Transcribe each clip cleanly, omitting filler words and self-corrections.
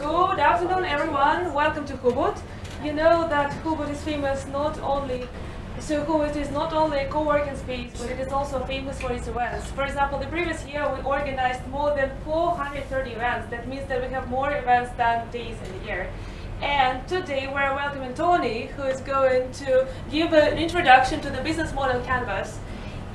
Good afternoon, everyone. Welcome to Hubot. You know that Hubot is famous not only Hubot is not only a co-working space, but it is also famous for its events. For example, the previous year we organized more than 430 events. That means that we have more events than days in the year. And today we're welcoming Tony, who is going to give an introduction to the business model canvas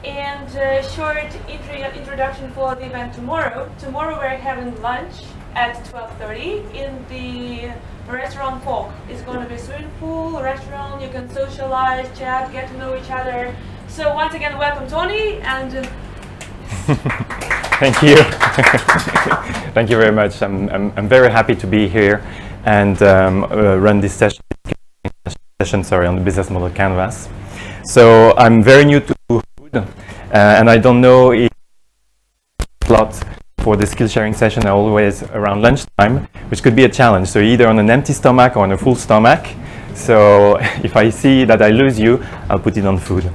and a short introduction for the event tomorrow. Tomorrow we're having lunch at 12:30 in the restaurant Folk. It's going to be a swimming pool, restaurant, you can socialize, chat, get to know each other. So once again, welcome Tony and Thank you. Thank you very much. I'm very happy to be here and run this session on the business model canvas. So I'm very new to food and I don't know if a lot for the skill sharing session are always around lunchtime, which could be a challenge. So either on an empty stomach or on a full stomach. So if I see that I lose you, I'll put it on food.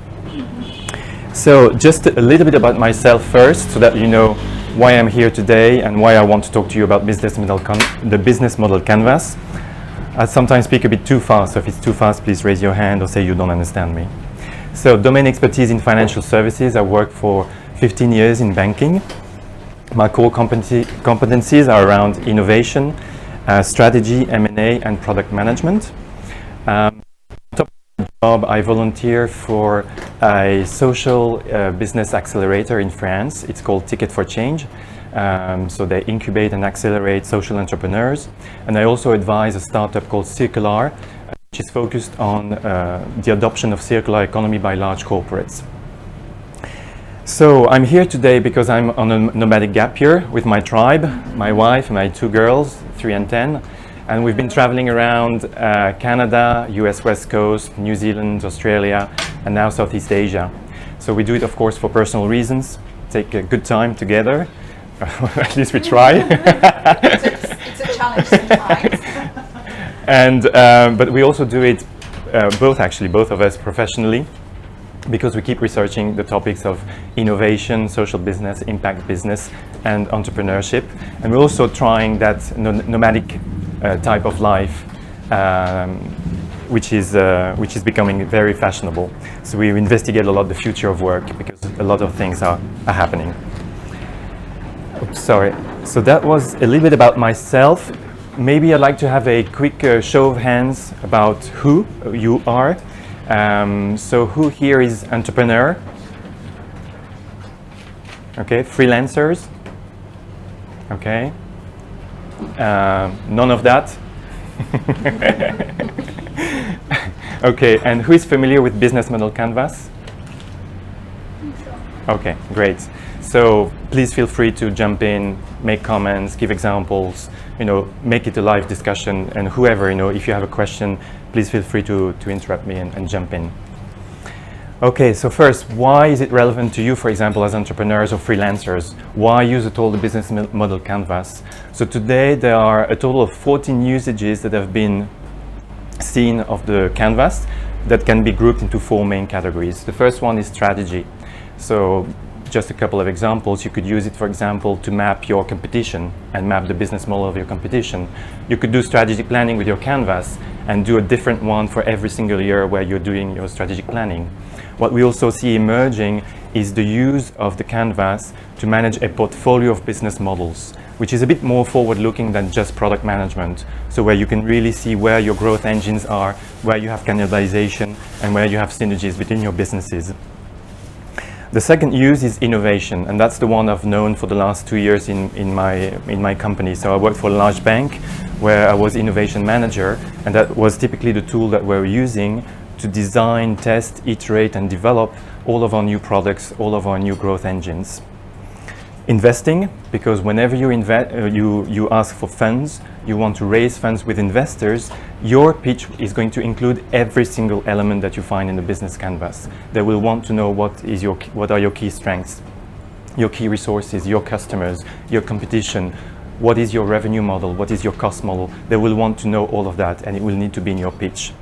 So just a little bit about myself first, so that you know why I'm here today and why I want to talk to you about the business model canvas. I sometimes speak a bit too fast, so if it's too fast, please raise your hand or say you don't understand me. So domain expertise in financial services. I worked for 15 years in banking. My core competencies are around innovation, strategy, M&A, and product management. On top of the job, I volunteer for a social business accelerator in France. It's called Ticket for Change. So they incubate and accelerate social entrepreneurs. And I also advise a startup called Circular, which is focused on the adoption of circular economy by large corporates. So I'm here today because I'm on a nomadic gap year with my tribe, my wife, my two girls, 3 and 10. And we've been traveling around Canada, US West Coast, New Zealand, Australia, and now Southeast Asia. So we do it, of course, for personal reasons, take a good time together. At least we try. It's a challenge sometimes. And, but we also do it, both of us professionally, because we keep researching the topics of innovation, social business, impact business, and entrepreneurship. And we're also trying that nomadic type of life, which is becoming very fashionable. So we investigate a lot the future of work because a lot of things are happening. Oops, sorry. So that was a little bit about myself. Maybe I'd like to have a quick show of hands about who you are. So who here is entrepreneur? Okay, freelancers? Okay. None of that? Okay, and who is familiar with business model canvas? Okay, great. So please feel free to jump in, make comments, give examples, make it a live discussion, and whoever, if you have a question, please feel free to interrupt me and jump in. Okay, so first, why is it relevant to you, for example, as entrepreneurs or freelancers? Why use at all the business model canvas? So today there are a total of 14 usages that have been seen of the canvas that can be grouped into 4 main categories. The first one is strategy. So just a couple of examples. You could use it, for example, to map your competition and map the business model of your competition. You could do strategic planning with your canvas and do a different one for every single year where you're doing your strategic planning. What we also see emerging is the use of the canvas to manage a portfolio of business models, which is a bit more forward-looking than just product management. So where you can really see where your growth engines are, where you have cannibalization, and where you have synergies between your businesses. The second use is innovation, and that's the one I've known for the last 2 years in my company. So I worked for a large bank where I was innovation manager, and that was typically the tool that we're using to design, test, iterate, and develop all of our new products, all of our new growth engines. Investing, because whenever you ask for funds, you want to raise funds with investors, your pitch is going to include every single element that you find in the business canvas. They will want to know what are your key strengths, your key resources, your customers, your competition, what is your revenue model, what is your cost model. They will want to know all of that, and it will need to be in your pitch.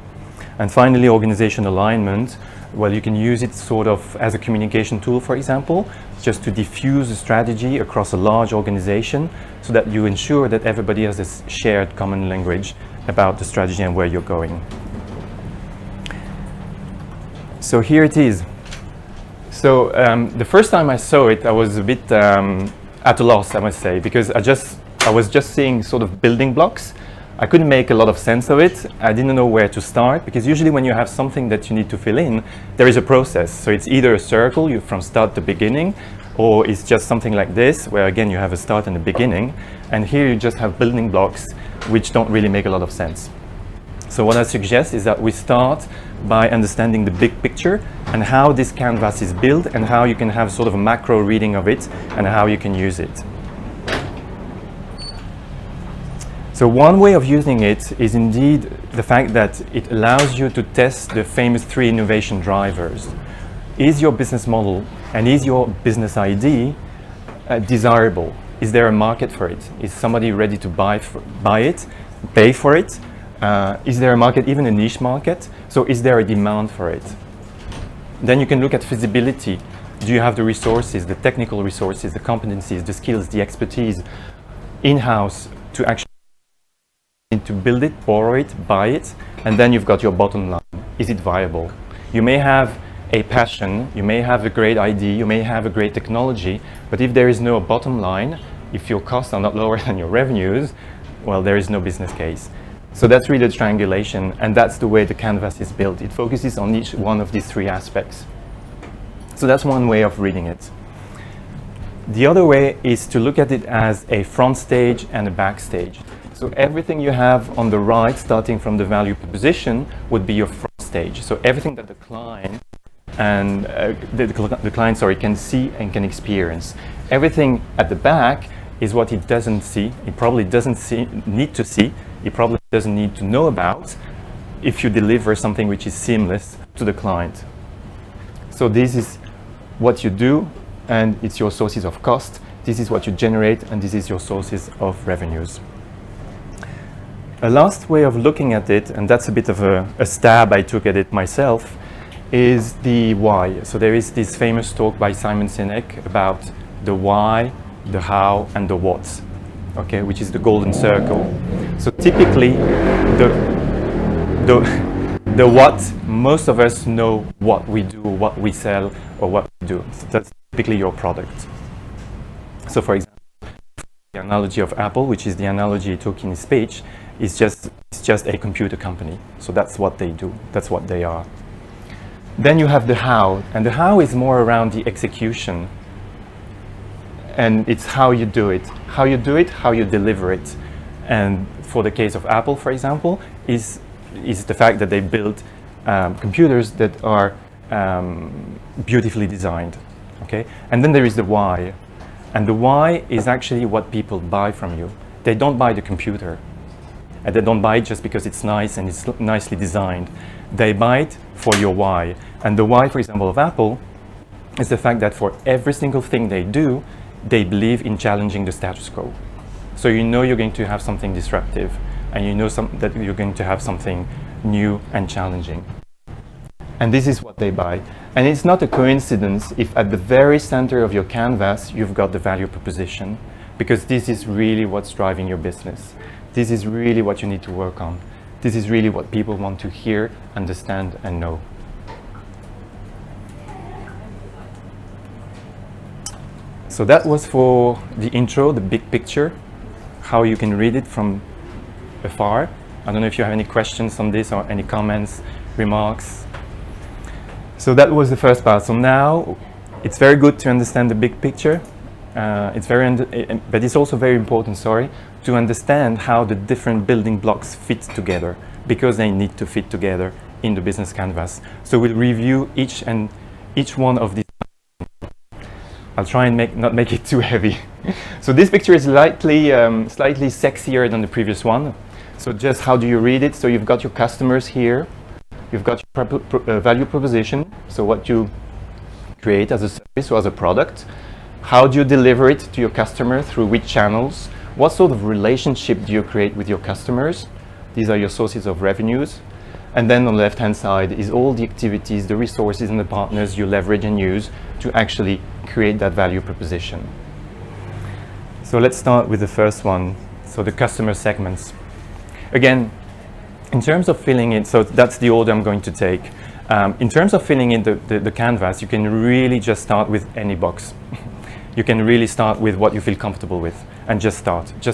And finally, organization alignment. Well, you can use it sort of as a communication tool, for example, just to diffuse a strategy across a large organization so that you ensure that everybody has this shared common language about the strategy and where you're going. So here it is. So the first time I saw it, I was a bit at a loss, I must say, because I was just seeing sort of building blocks. I couldn't make a lot of sense of it. I didn't know where to start, because usually when you have something that you need to fill in, there is a process. So it's either a circle, you from start to beginning, or it's just something like this, where again you have a start and a beginning. And here you just have building blocks which don't really make a lot of sense. So what I suggest is that we start by understanding the big picture and how this canvas is built and how you can have sort of a macro reading of it and how you can use it. So one way of using it is indeed the fact that it allows you to test the famous 3 innovation drivers. Is your business model and is your business idea desirable? Is there a market for it? Is somebody ready to buy it, pay for it? Is there a market, even a niche market? So is there a demand for it? Then you can look at feasibility. Do you have the resources, the technical resources, the competencies, the skills, the expertise in-house to actually to build it, borrow it, buy it? And then you've got your bottom line. Is it viable? You may have a passion, you may have a great idea, you may have a great technology, but if there is no bottom line, if your costs are not lower than your revenues, well, there is no business case. So that's really the triangulation, and that's the way the canvas is built. It focuses on each one of these 3 aspects. So that's one way of reading it. The other way is to look at it as a front stage and a back stage. So everything you have on the right, starting from the value proposition, would be your front stage. So everything that the client and the client, can see and can experience. Everything at the back is what he doesn't see. He probably doesn't need to see. He probably doesn't need to know about if you deliver something which is seamless to the client. So this is what you do, and it's your sources of cost. This is what you generate, and this is your sources of revenues. A last way of looking at it, and that's a bit of a stab I took at it myself, is the why. So there is this famous talk by Simon Sinek about the why, the how, and the what, okay, which is the golden circle. So typically, the what, most of us know what we do, what we sell, or what we do. So that's typically your product. So for example, the analogy of Apple, which is the analogy he took in his speech, is just a computer company. So that's what they do, that's what they are. Then you have the how, and the how is more around the execution. And it's how you do it, how you deliver it. And for the case of Apple, for example, is the fact that they build computers that are beautifully designed, okay? And then there is the why. And the why is actually what people buy from you. They don't buy the computer. And they don't buy it just because it's nice and it's nicely designed. They buy it for your why. And the why, for example, of Apple is the fact that for every single thing they do, they believe in challenging the status quo. So you know you're going to have something disruptive, and you know that you're going to have something new and challenging. And this is what they buy. And it's not a coincidence if at the very center of your canvas, you've got the value proposition, because this is really what's driving your business. This is really what you need to work on. This is really what people want to hear, understand, and know. So that was for the intro, the big picture, how you can read it from afar. I don't know if you have any questions on this or any comments, remarks. So that was the first part. So now it's very good to understand the big picture. But it's also very important, to understand how the different building blocks fit together, because they need to fit together in the business canvas. So we'll review each one of these. I'll try and not make it too heavy. So this picture is slightly sexier than the previous one. So just how do you read it? So you've got your customers here. You've got your value proposition. So what you create as a service or as a product. How do you deliver it to your customer? Through which channels? What sort of relationship do you create with your customers? These are your sources of revenues. And then on the left-hand side is all the activities, the resources and the partners you leverage and use to actually create that value proposition. So let's start with the first one, so the customer segments. Again, in terms of filling in, so that's the order I'm going to take. In terms of filling in the canvas, you can really just start with any box. You can really start with what you feel comfortable with and just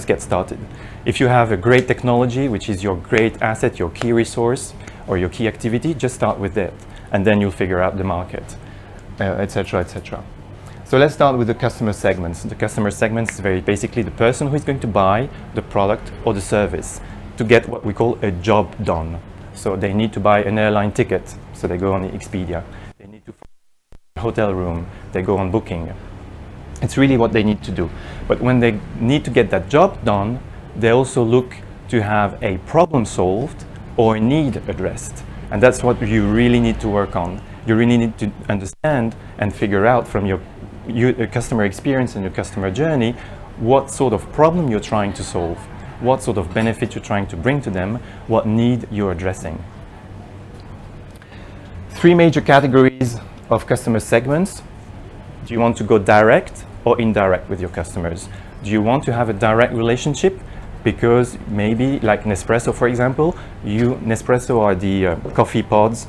get started. If you have a great technology, which is your great asset, your key resource or your key activity, just start with that and then you'll figure out the market, etc., etc. So let's start with the customer segments. The customer segments is very basically the person who is going to buy the product or the service to get what we call a job done. So they need to buy an airline ticket, so they go on Expedia. They need to find a hotel room, they go on Booking. It's really what they need to do. But when they need to get that job done, they also look to have a problem solved or a need addressed. And that's what you really need to work on. You really need to understand and figure out from your customer experience and your customer journey what sort of problem you're trying to solve, what sort of benefit you're trying to bring to them, what need you're addressing. 3 major categories of customer segments. Do you want to go direct or indirect with your customers? Do you want to have a direct relationship? Because maybe, like Nespresso, for example, Nespresso are the coffee pods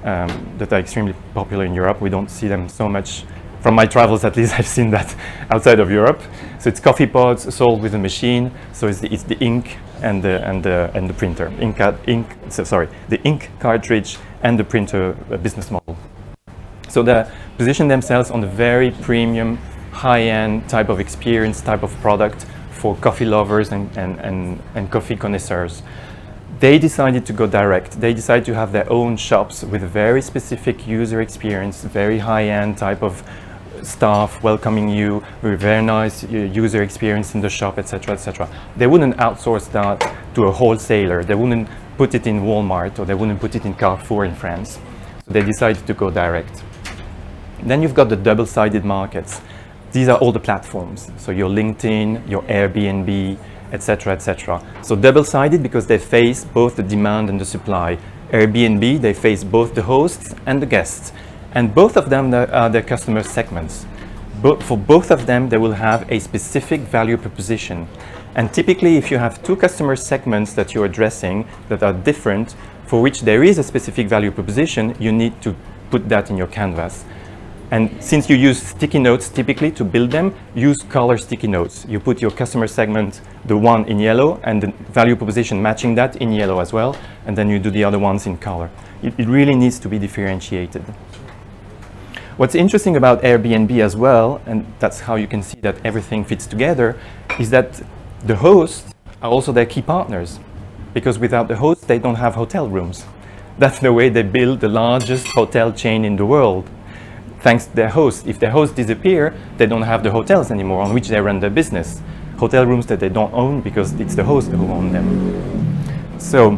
that are extremely popular in Europe. We don't see them so much. From my travels, at least, I've seen that outside of Europe. So it's coffee pods sold with a machine. So it's the ink and the printer. The ink cartridge and the printer business model. So they position themselves on a very premium, high-end type of experience, type of product for coffee lovers and coffee connoisseurs. They decided to go direct. They decided to have their own shops with a very specific user experience, very high-end type of staff welcoming you with very nice user experience in the shop, etc., etc. They wouldn't outsource that to a wholesaler. They wouldn't put it in Walmart or they wouldn't put it in Carrefour in France. So they decided to go direct. Then you've got the double-sided markets. These are all the platforms. So your LinkedIn, your Airbnb, etc., etc. So double-sided because they face both the demand and the supply. Airbnb, they face both the hosts and the guests. And both of them are their customer segments. For both of them, they will have a specific value proposition. And typically, if you have 2 customer segments that you're addressing that are different, for which there is a specific value proposition, you need to put that in your canvas. And since you use sticky notes typically to build them, use color sticky notes. You put your customer segment, the one in yellow, and the value proposition matching that in yellow as well, and then you do the other ones in color. It really needs to be differentiated. What's interesting about Airbnb as well, and that's how you can see that everything fits together, is that the hosts are also their key partners. Because without the hosts, they don't have hotel rooms. That's the way they build the largest hotel chain in the world. Thanks to their hosts. If their hosts disappear, they don't have the hotels anymore on which they run their business. Hotel rooms that they don't own because it's the hosts who own them. So,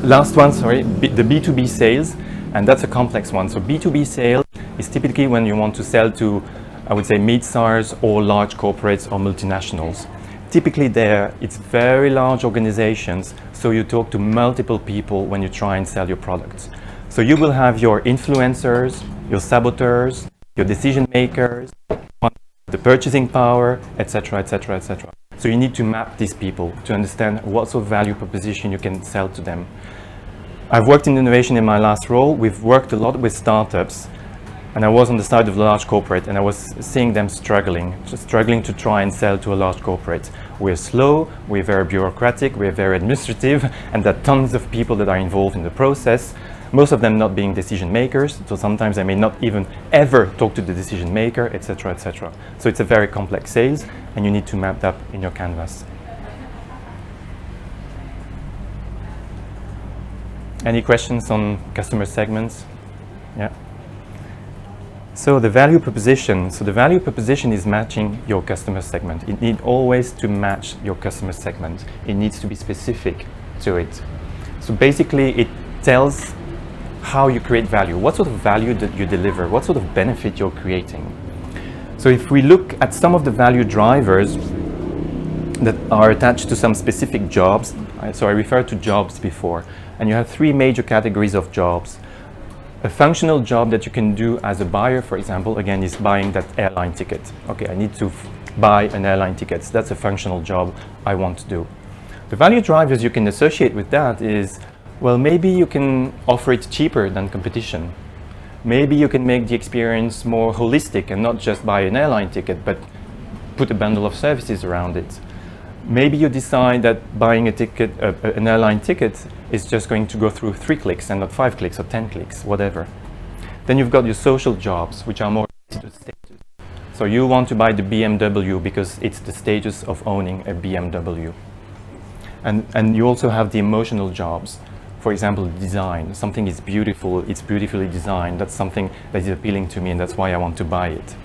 last one, the B2B sales. And that's a complex one. So B2B sales is typically when you want to sell to, I would say, mid-size or large corporates or multinationals. Typically it's very large organizations, so you talk to multiple people when you try and sell your products. So you will have your influencers, your saboteurs, your decision makers, the purchasing power, etc., etc., etc. So you need to map these people to understand what sort of value proposition you can sell to them. I've worked in innovation in my last role. We've worked a lot with startups, and I was on the side of the large corporate, and I was seeing them struggling to try and sell to a large corporate. We're slow, we're very bureaucratic, we're very administrative, and there are tons of people that are involved in the process, most of them not being decision makers, so sometimes I may not even ever talk to the decision maker, etc., etc. So it's a very complex sales, and you need to map that in your canvas. Any questions on customer segments? Yeah. So the value proposition. So the value proposition is matching your customer segment. It needs always to match your customer segment. It needs to be specific to it. So basically, it tells how you create value. What sort of value that you deliver? What sort of benefit you're creating? So if we look at some of the value drivers that are attached to some specific jobs, so I referred to jobs before. And you have three major categories of jobs. A functional job that you can do as a buyer, for example, again, is buying that airline ticket. Okay, I need to buy an airline ticket. So that's a functional job I want to do. The value drivers you can associate with that is, well, maybe you can offer it cheaper than competition. Maybe you can make the experience more holistic and not just buy an airline ticket, but put a bundle of services around it. Maybe you decide that buying a ticket, an airline ticket, is just going to go through 3 clicks and not 5 clicks or 10 clicks, whatever. Then you've got your social jobs, which are more related to status. So you want to buy the BMW because it's the status of owning a BMW. And you also have the emotional jobs. For example, design. Something is beautiful, it's beautifully designed. That's something that is appealing to me, and that's why I want to buy it.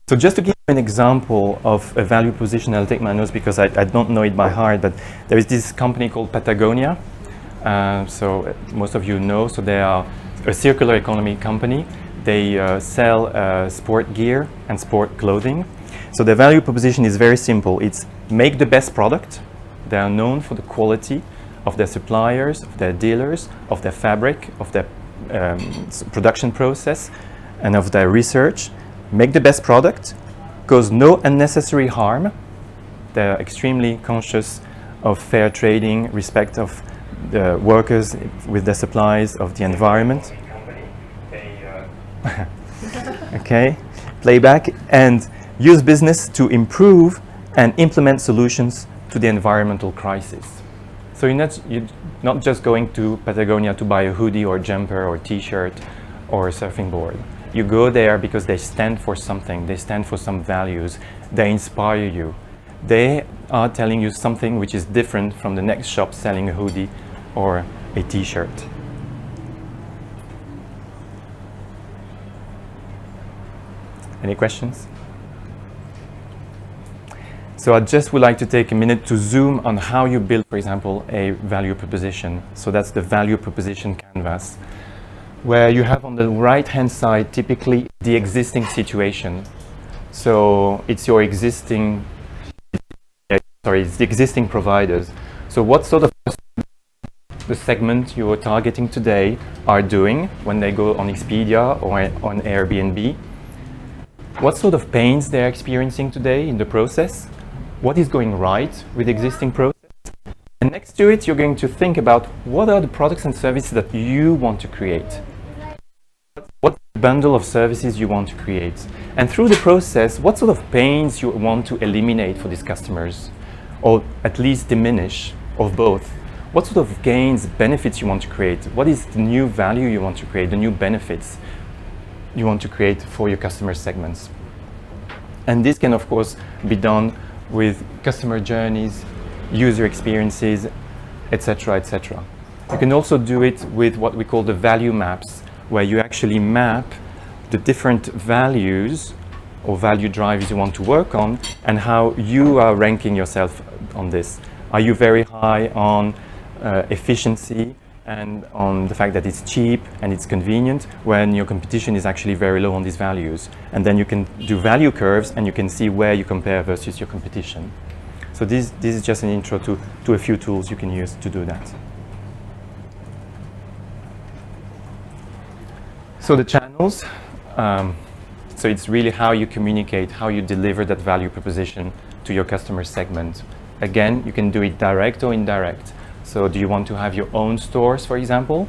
So just to give you an example of a value position, I'll take my notes because I don't know it by heart, but there is this company called Patagonia. So most of you know, so they are a circular economy company. They sell sport gear and sport clothing. So their value proposition is very simple. It's make the best product. They are known for the quality of their suppliers, of their dealers, of their fabric, of their production process, and of their research. Make the best product, cause no unnecessary harm. They're extremely conscious of fair trading, respect of the workers with their supplies, of the environment. Okay, playback, and use business to improve and implement solutions to the environmental crisis. So you're not just going to Patagonia to buy a hoodie or a jumper or a t-shirt or a surfing board. You go there because they stand for something, they stand for some values, they inspire you. They are telling you something which is different from the next shop selling a hoodie or a t-shirt. Any questions? So I just would like to take a minute to zoom on how you build, for example, a value proposition. So that's the value proposition canvas, where you have on the right-hand side typically the existing situation. So it's your existing, it's the existing providers. So what sort of the segment you're targeting today are doing when they go on Expedia or on Airbnb? What sort of pains they're experiencing today in the process? What is going right with the existing process? And next to it, you're going to think about what are the products and services that you want to create? What bundle of services you want to create? And through the process, what sort of pains you want to eliminate for these customers? Or at least diminish, or both? What sort of gains, benefits you want to create? What is the new value you want to create, the new benefits you want to create for your customer segments? And this can, of course, be done with customer journeys, user experiences, etc., etc. You can also do it with what we call the value maps, where you actually map the different values or value drivers you want to work on and how you are ranking yourself on this. Are you very high on efficiency and on the fact that it's cheap and it's convenient, when your competition is actually very low on these values? And then you can do value curves and you can see where you compare versus your competition. So this is just an intro to a few tools you can use to do that. So the channels, so it's really how you communicate, how you deliver that value proposition to your customer segment. Again, you can do it direct or indirect. So do you want to have your own stores, for example?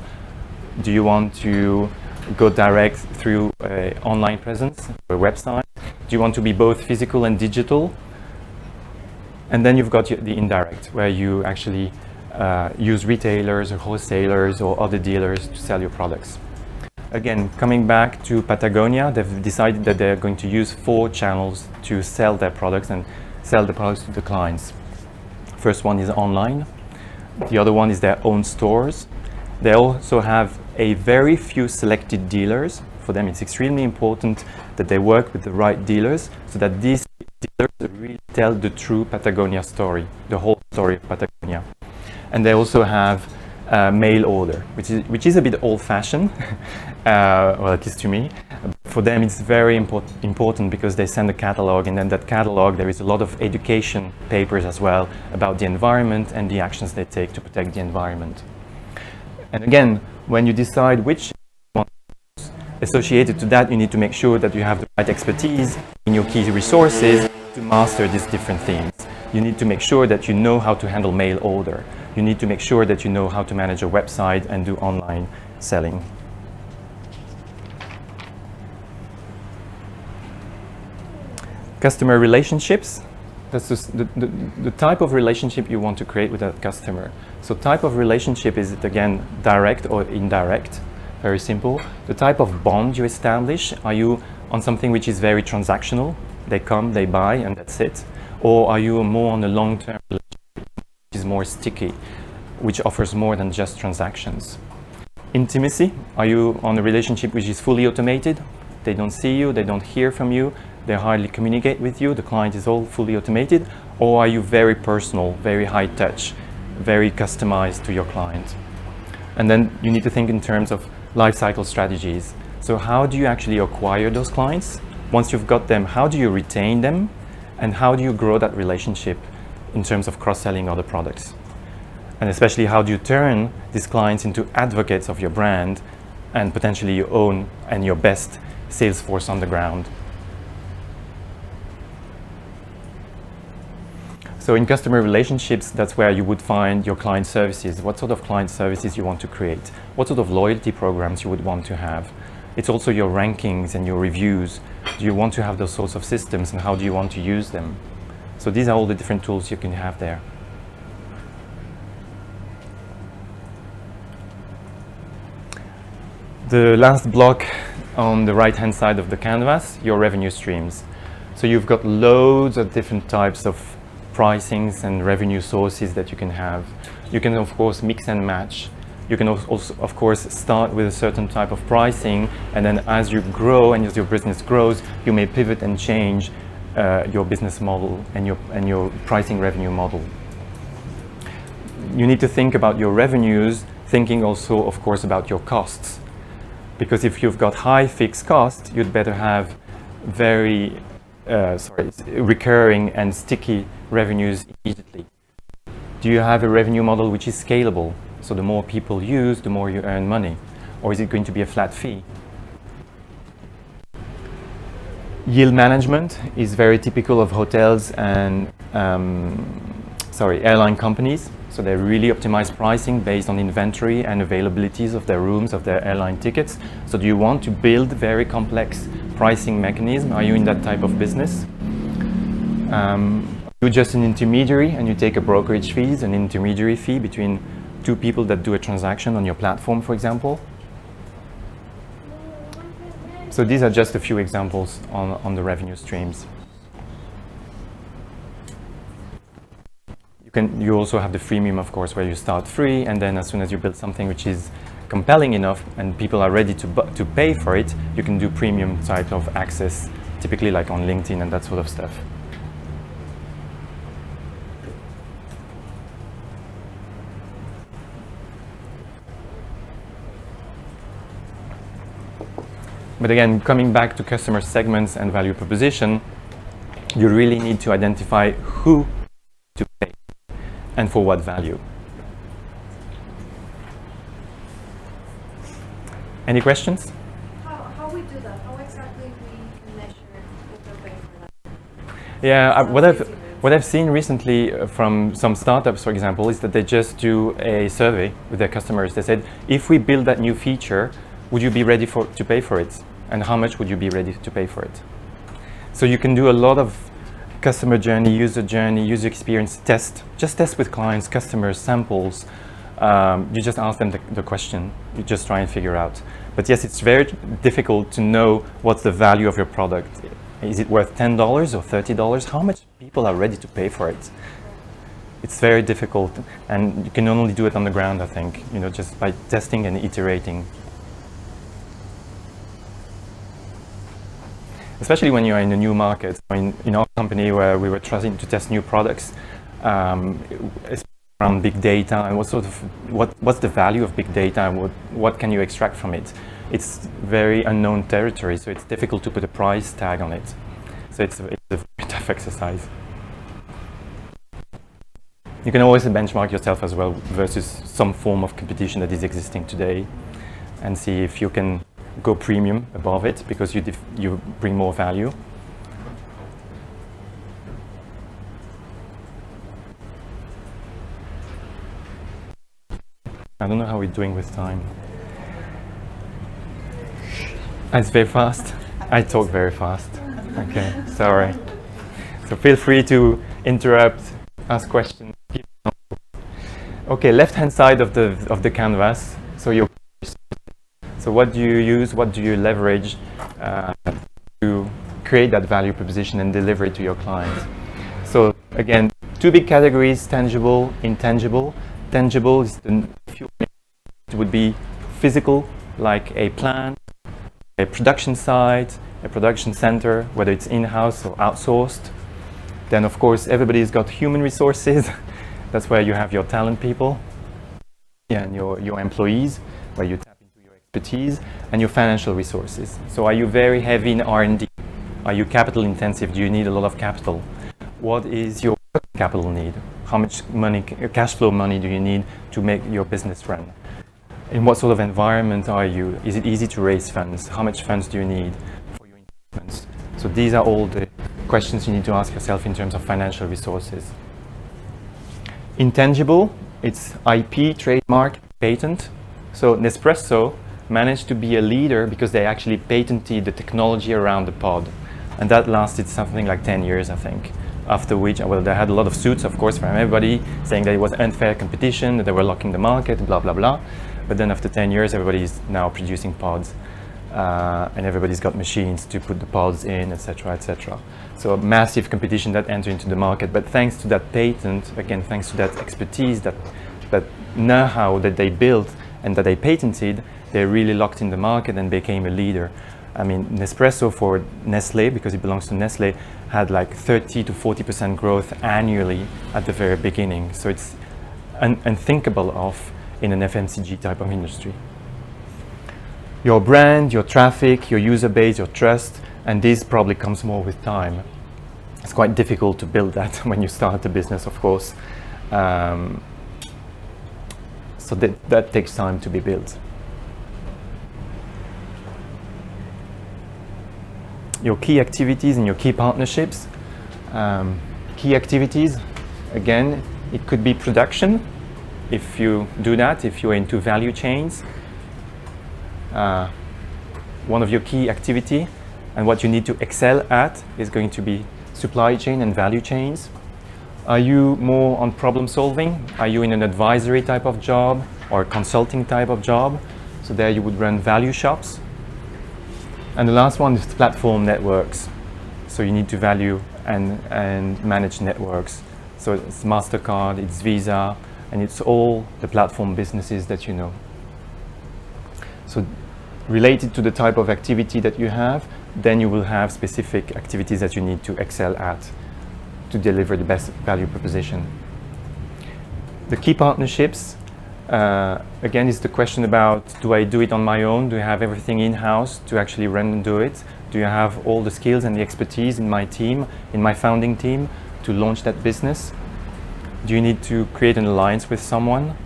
Do you want to go direct through an online presence, a website? Do you want to be both physical and digital? And then you've got the indirect, where you actually use retailers or wholesalers or other dealers to sell your products. Again, coming back to Patagonia, they've decided that they're going to use 4 channels to sell their products and sell the products to the clients. First one is online. The other one is their own stores. They also have a very few selected dealers. For them, it's extremely important that they work with the right dealers so that these dealers really tell the true Patagonia story, the whole story of Patagonia. And they also have mail order, which is a bit old-fashioned, well, it is to me. for them it's very important because they send a catalog, and then that catalog there is a lot of education papers as well about the environment and the actions they take to protect the environment. And again, when you decide which associated to that, you need to make sure that you have the right expertise in your key resources to master these different themes. You need to make sure that you know how to handle mail order. You need to make sure that you know how to manage a website and do online selling. Customer relationships. That's just the type of relationship you want to create with that customer. So type of relationship, is it again direct or indirect? Very simple. The type of bond you establish, are you on something which is very transactional? They come, they buy, and that's it. Or are you more on a long-term relationship, which is more sticky, which offers more than just transactions? Intimacy, are you on a relationship which is fully automated? They don't see you, they don't hear from you, they hardly communicate with you, the client is all fully automated? Or are you very personal, very high touch, very customized to your client? And then you need to think in terms of life cycle strategies. So how do you actually acquire those clients? Once you've got them, how do you retain them? And how do you grow that relationship in terms of cross-selling other products? And especially, how do you turn these clients into advocates of your brand and potentially your own and your best sales force on the ground? So in customer relationships, that's where you would find your client services. What sort of client services you want to create? What sort of loyalty programs you would want to have? It's also your rankings and your reviews. Do you want to have those sorts of systems, and how do you want to use them? So these are all the different tools you can have there. The last block on the right-hand side of the canvas, your revenue streams. So you've got loads of different types of pricings and revenue sources that you can have. You can of course mix and match. You can also of course start with a certain type of pricing, and then as you grow and as your business grows, you may pivot and change your business model and your pricing revenue model. You need to think about your revenues, thinking also of course about your costs, because if you've got high fixed costs, you'd better have very recurring and sticky revenues immediately. Do you have a revenue model which is scalable? So the more people use, the more you earn money. Or is it going to be a flat fee? Yield management is very typical of hotels and airline companies. So they really optimize pricing based on inventory and availabilities of their rooms, of their airline tickets. So do you want to build very complex pricing mechanism? Are you in that type of business? You're just an intermediary and you take a brokerage fees, an intermediary fee between two people that do a transaction on your platform, for example. So these are just a few examples on the revenue streams. You also have the freemium, of course, where you start free, and then as soon as you build something which is compelling enough and people are ready to pay for it, you can do premium type of access, typically like on LinkedIn and that sort of stuff. But again, coming back to customer segments and value proposition, you really need to identify who to pay and for what value. Any questions? How we do that? How exactly we measure if they're paying for that? Yeah, what I've seen recently from some startups, for example, is that they just do a survey with their customers. They said, if we build that new feature, would you be ready to pay for it? And how much would you be ready to pay for it? So you can do a lot of customer journey, user experience test. Just test with clients, customers, samples. You just ask them the question. You just try and figure out. But yes, it's very difficult to know what's the value of your product. Is it worth $10 or $30? How much people are ready to pay for it? It's very difficult, and you can only do it on the ground, I think, just by testing and iterating. Especially when you're in a new market. In our company, where we were trying to test new products, around big data and what's the value of big data and what can you extract from it. it's very unknown territory, so it's difficult to put a price tag on it. So it's a very tough exercise. You can always benchmark yourself as well versus some form of competition that is existing today and see if you can go premium above it because you bring more value. I don't know how we're doing with time. It's very fast. I talk very fast. Okay, sorry. So feel free to interrupt, ask questions. Okay, left-hand side of the canvas. So what do you use? What do you leverage to create that value proposition and deliver it to your clients? So again, two big categories: tangible, intangible. Tangible is it would be physical, like a plant, a production site, a production center, whether it's in-house or outsourced. Then of course everybody's got human resources. That's where you have your talent people, and your employees, where you tap into your expertise, and your financial resources. So are you very heavy in R&D? Are you capital intensive? Do you need a lot of capital? What is your capital need? How much money, cash flow money do you need to make your business run? In what sort of environment are you? Is it easy to raise funds? How much funds do you need for your investments? So these are all the questions you need to ask yourself in terms of financial resources. Intangible, it's IP, trademark, patent. So Nespresso managed to be a leader because they actually patented the technology around the pod. And that lasted something like 10 years, I think. After which, well, they had a lot of suits, of course, from everybody, saying that it was unfair competition, that they were locking the market, blah, blah, blah. But then after 10 years, everybody's now producing pods. And everybody's got machines to put the pods in, etc., etc. So massive competition that entered into the market. But thanks to that patent, again, thanks to that expertise, that know-how that they built and that they patented, they really locked in the market and became a leader. I mean, Nespresso for Nestlé, because it belongs to Nestlé, had like 30 to 40% growth annually at the very beginning. So it's unthinkable of in an FMCG type of industry. Your brand, your traffic, your user base, your trust, and this probably comes more with time. It's quite difficult to build that when you start a business, of course. So that takes time to be built. Your key activities and your key partnerships. Key activities, again, it could be production. If you do that, if you're into value chains, one of your key activity and what you need to excel at is going to be supply chain and value chains. Are you more on problem solving? Are you in an advisory type of job or a consulting type of job? So there you would run value shops. And the last one is platform networks. So you need to value and manage networks. So it's MasterCard, it's Visa, and it's all the platform businesses that you know. So related to the type of activity that you have, then you will have specific activities that you need to excel at to deliver the best value proposition. The key partnerships, again, is the question about, do I do it on my own? Do I have everything in-house to actually run and do it? Do you have all the skills and the expertise in my team, in my founding team, to launch that business? Do you need to create an alliance with someone?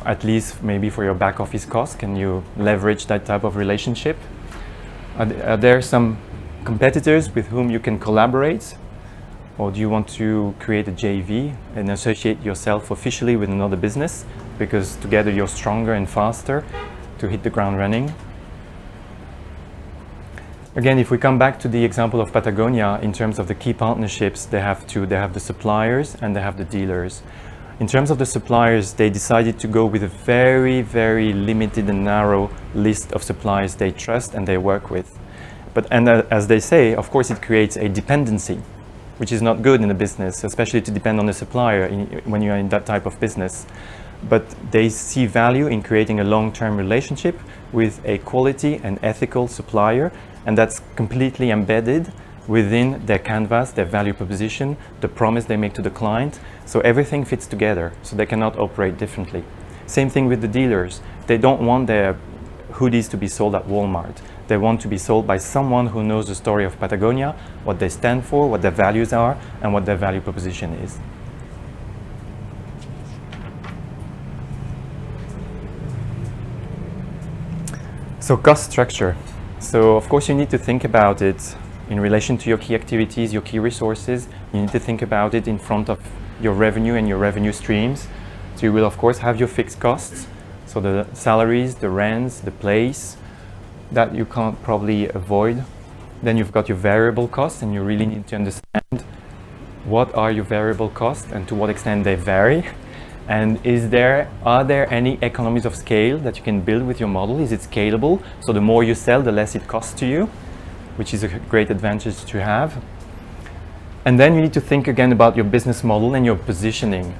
At least maybe for your back office costs, can you leverage that type of relationship? Are there some competitors with whom you can collaborate? Or do you want to create a JV and associate yourself officially with another business because together you're stronger and faster to hit the ground running? Again, if we come back to the example of Patagonia, in terms of the key partnerships, they have two. They have the suppliers and they have the dealers. In terms of the suppliers, they decided to go with a very, very limited and narrow list of suppliers they trust and they work with. And as they say, of course, it creates a dependency, which is not good in a business, especially to depend on a supplier when you're in that type of business. But they see value in creating a long-term relationship with a quality and ethical supplier, and that's completely embedded within their canvas, their value proposition, the promise they make to the client. So everything fits together, so they cannot operate differently. Same thing with the dealers. They don't want their hoodies to be sold at Walmart. They want to be sold by someone who knows the story of Patagonia, what they stand for, what their values are, and what their value proposition is. So cost structure. So of course you need to think about it in relation to your key activities, your key resources. You need to think about it in front of your revenue and your revenue streams. So you will of course have your fixed costs. So the salaries, the rents, the place that you can't probably avoid. Then you've got your variable costs, and you really need to understand what are your variable costs and to what extent they vary. And are there any economies of scale that you can build with your model? Is it scalable? So the more you sell, the less it costs to you, which is a great advantage to have. And then you need to think again about your business model and your positioning.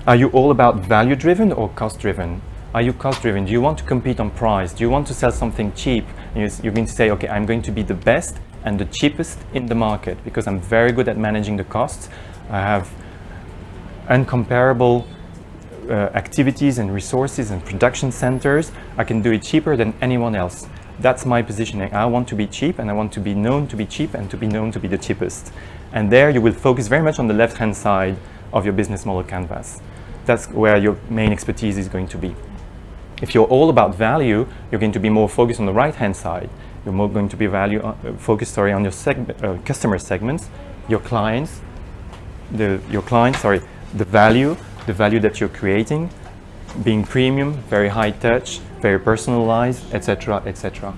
Are you all about value-driven or cost-driven? Are you cost-driven? Do you want to compete on price? Do you want to sell something cheap? You're going to say, okay, I'm going to be the best and the cheapest in the market because I'm very good at managing the costs. I have uncomparable activities and resources and production centers. I can do it cheaper than anyone else. That's my positioning. I want to be cheap, and I want to be known to be cheap and to be known to be the cheapest. And there you will focus very much on the left-hand side of your business model canvas. That's where your main expertise is going to be. If you're all about value, you're going to be more focused on the right-hand side. You're more going to be focused on your customer segments, your clients, the value that you're creating, being premium, very high touch, very personalized, etc., etc.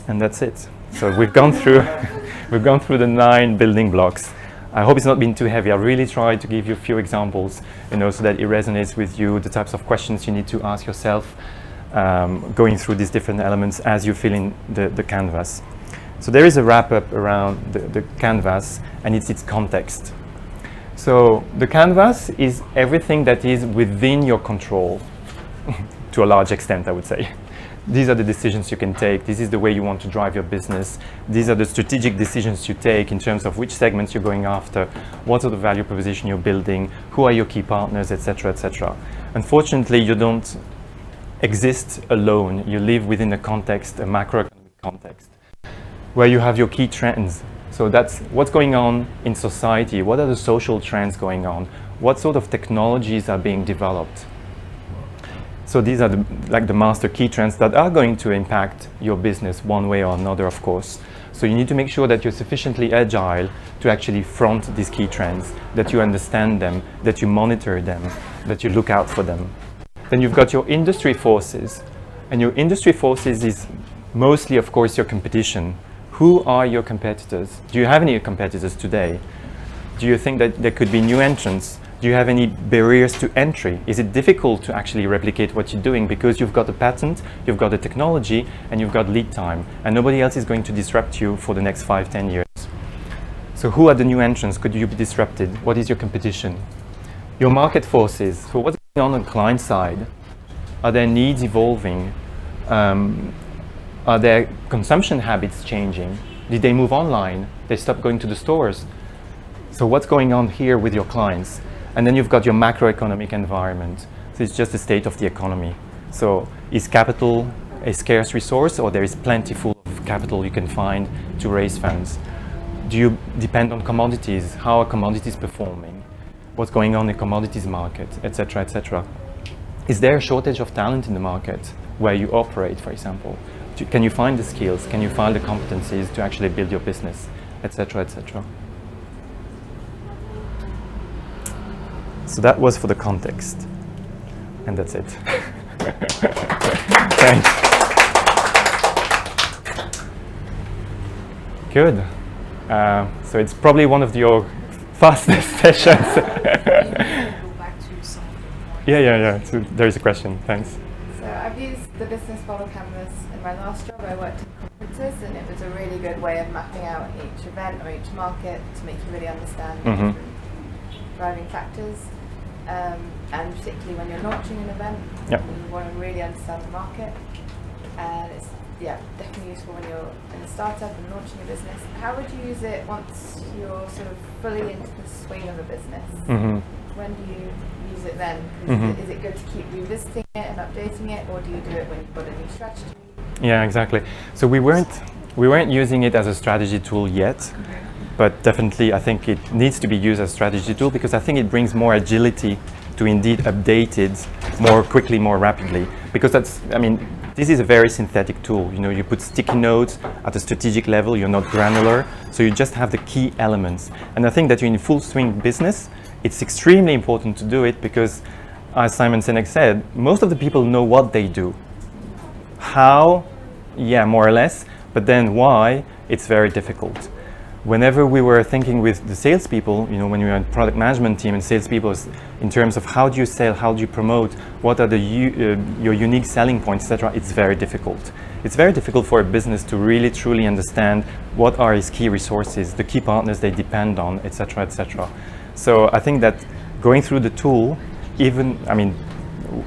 And that's it. So we've gone through the 9 building blocks. I hope it's not been too heavy. I really tried to give you a few examples, so that it resonates with you, the types of questions you need to ask yourself, going through these different elements as you fill in the canvas. So there is a wrap-up around the canvas, and it's its context. So the canvas is everything that is within your control, to a large extent, I would say. These are the decisions you can take. This is the way you want to drive your business. These are the strategic decisions you take in terms of which segments you're going after, what sort of value proposition you're building, who are your key partners, etc., etc. Unfortunately, you don't exist alone. You live within a context, a macroeconomic context, where you have your key trends. So that's what's going on in society. What are the social trends going on? What sort of technologies are being developed? So these are the master key trends that are going to impact your business one way or another, of course. So you need to make sure that you're sufficiently agile to actually front these key trends, that you understand them, that you monitor them, that you look out for them. Then you've got your industry forces. And your industry forces is mostly, of course, your competition. Who are your competitors? Do you have any competitors today? Do you think that there could be new entrants? Do you have any barriers to entry? Is it difficult to actually replicate what you're doing because you've got a patent, you've got the technology, and you've got lead time, and nobody else is going to disrupt you for the next 5-10 years? So who are the new entrants? Could you be disrupted? What is your competition? Your market forces. So what's going on the client side? Are their needs evolving? Are their consumption habits changing? Did they move online? They stopped going to the stores? So what's going on here with your clients? And then you've got your macroeconomic environment. So it's just the state of the economy. So is capital a scarce resource, or there is plentiful of capital you can find to raise funds? Do you depend on commodities? How are commodities performing? What's going on in the commodities market, etc., etc.? Is there a shortage of talent in the market where you operate, for example? Can you find the skills? Can you find the competencies to actually build your business, etc., etc.? So that was for the context, and that's it. Thanks. Good. So it's probably one of your fastest sessions. Yeah. So there's a question. Thanks. So I've used the business model canvas in my last job. I worked in conferences, and it was a really good way of mapping out each event or each market to make you really understand the different driving factors. And particularly when you're launching an event, you want to really understand the market. And yeah, definitely useful when you're in a startup and launching a business. How would you use it once you're sort of fully into the swing of a business? Mm-hmm. When do you use it then? Is it good to keep revisiting it and updating it, or do you do it when you've got a new strategy? Yeah, exactly. So we weren't using it as a strategy tool yet, but definitely I think it needs to be used as a strategy tool because I think it brings more agility to indeed update it more quickly, more rapidly. Because this is a very synthetic tool. You know, you put sticky notes at a strategic level, you're not granular, so you just have the key elements. And I think that you're in full swing business, it's extremely important to do it because, as Simon Sinek said, most of the people know what they do. How? Yeah, more or less, but then why? It's very difficult. Whenever we were thinking with the salespeople, you know, when we were in product management team and salespeople, in terms of how do you sell, how do you promote, what are your unique selling points, etc., it's very difficult. It's very difficult for a business to really truly understand what are its key resources, the key partners they depend on, etc., etc. So I think that going through the tool,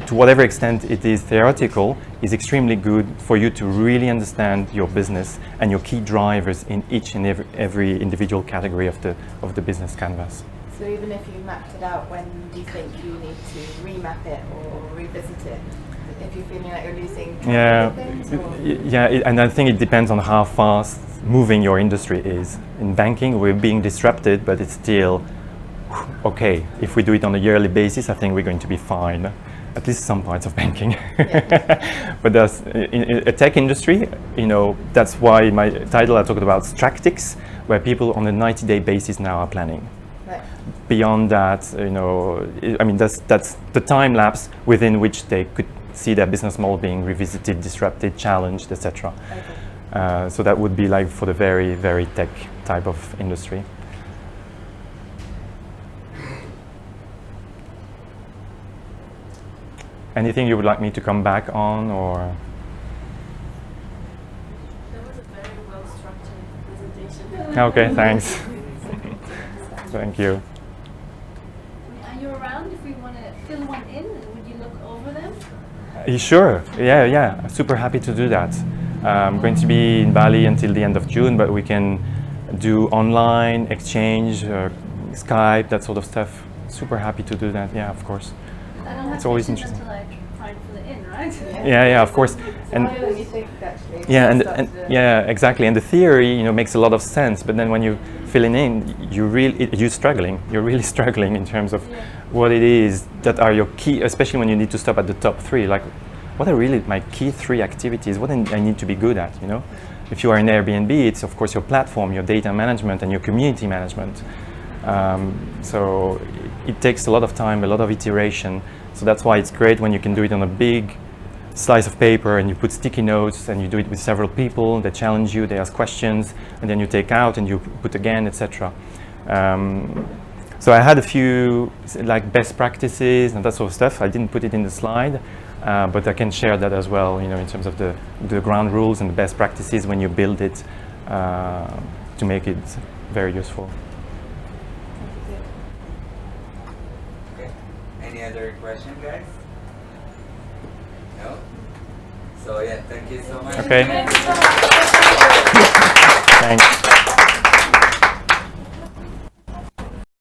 to whatever extent it is theoretical, is extremely good for you to really understand your business and your key drivers in each and every individual category of the business canvas. So even if you mapped it out, when do you think you need to remap it or revisit it? If you're feeling like you're losing things? And I think it depends on how fast moving your industry is. In banking, we're being disrupted, but it's still okay. If we do it on a yearly basis, I think we're going to be fine. At least some parts of banking. But there's in a tech industry, you know, that's why my title I talked about stractics, where people on a 90-day basis now are planning. Right. Beyond that, you know, that's the time lapse within which they could see their business model being revisited, disrupted, challenged, etc. Okay. So that would be like for the very, very tech type of industry. Anything you would like me to come back on, or? That was a very well-structured presentation. Okay, thanks. Thank you. Are you around if we want to fill one in? Would you look over them? Sure. Yeah. Super happy to do that. I'm going to be in Bali until the end of June, but we can do online exchange, Skype, that sort of stuff. Super happy to do that. Yeah, of course. I don't have It's always questions interesting. until I try and fill it in, right? Yeah, of course. And Harder than you think, actually. yeah, exactly. And the theory, you know, makes a lot of sense. But then when you fill it in, you're struggling. You're really struggling in terms of what it is that are your key, especially when you need to stop at the top 3. Like, what are really my key 3 activities? What I need to be good at, you know? If you are in Airbnb, it's of course your platform, your data management, and your community management. So it takes a lot of time, a lot of iteration. So that's why it's great when you can do it on a big slice of paper and you put sticky notes and you do it with several people. They challenge you, they ask questions, and then you take out and you put again, etc. So I had a few like best practices and that sort of stuff. I didn't put it in the slide, but I can share that as well, you know, in terms of the ground rules and the best practices when you build it to make it very useful. Okay. Any other question, guys? No? So yeah, thank you so much. Okay. Thank you so much.